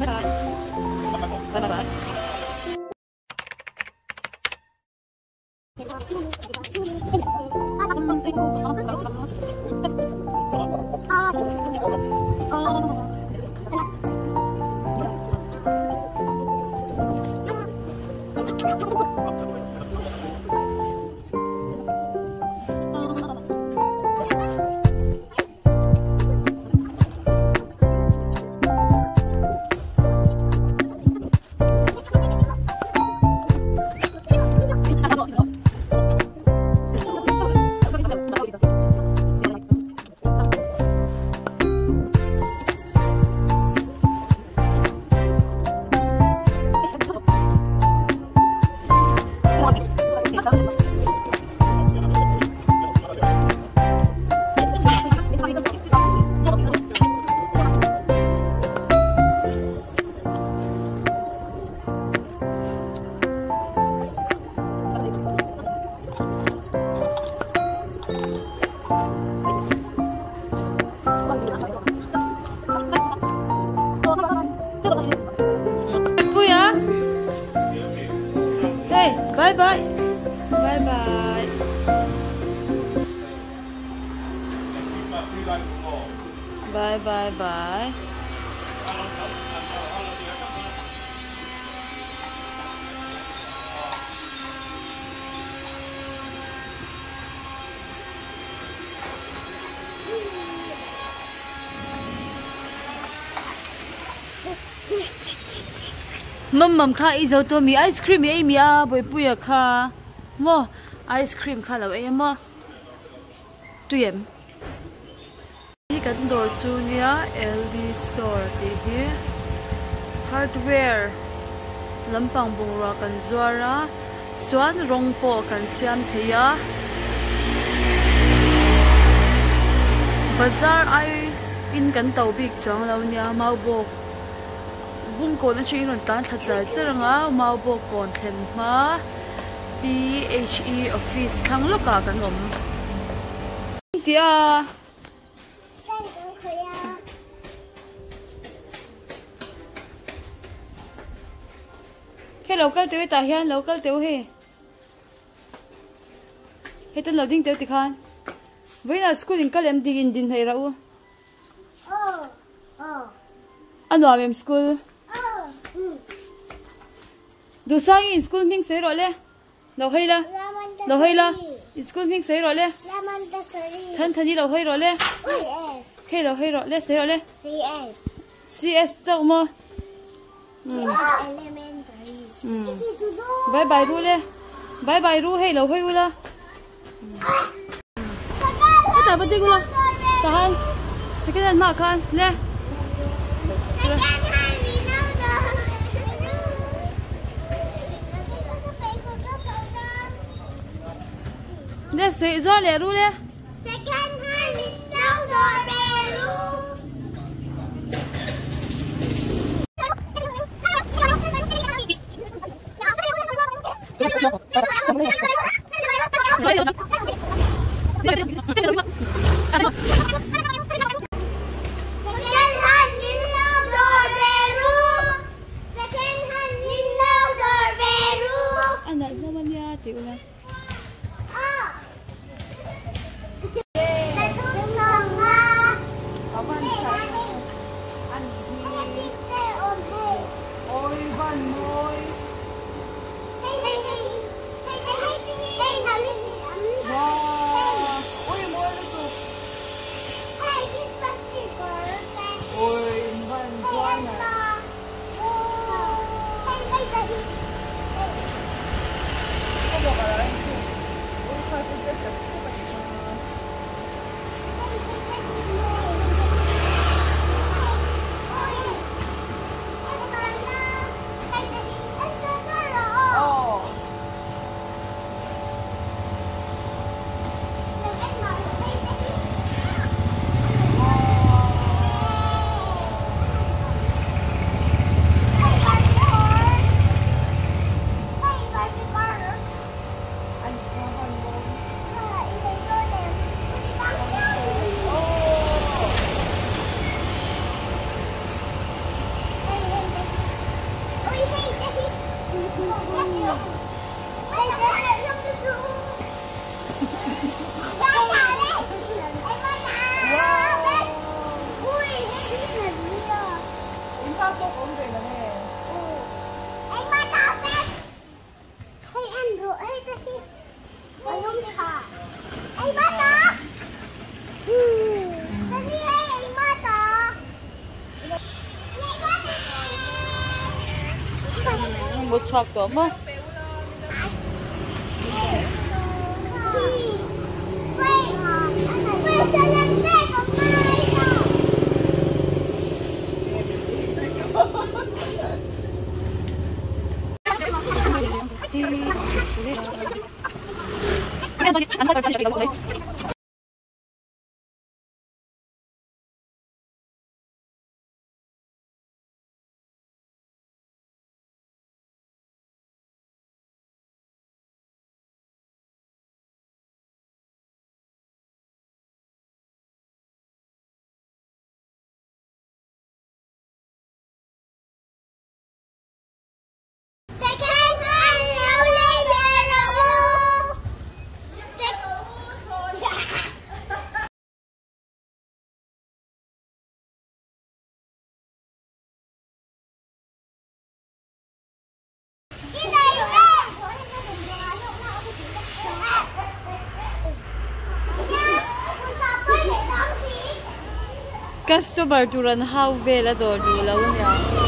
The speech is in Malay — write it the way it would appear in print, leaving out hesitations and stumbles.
Bye bye. Bye bye. Bye bye. Bye bye bye. Mum kha izo to mi ice cream e mi a boy puya kha mo ice cream kha lo e mo tuyem hi kan dor chu nia LD store ti hi hardware lampang bungra kan zuara chuan rong po kan siam theia bazar ai in kan tau bik chang lo nia mau bok bung ko na chi ron tan thachar charanga mau bo kon thlen ma PHE office thang loka kan om tia he local te ta hian local te he he tan loading te ti khan voina school in kalem digin din hei ra u ano amem school Duhsangi school ming sei role lo heila school ming sei role thani lo hei role he lo hei role sei role CS to mo bye bye ru le bye bye ru hei lo hei ula ta ba digula tahan second ma khan le Let's see, is all Rule? Second hand is now the Hãy subscribe cho kênh Ghiền Mì Gõ để không bỏ lỡ những video hấp dẫn. Một chọc đó mà. Customer turan how vela door du lawan ya.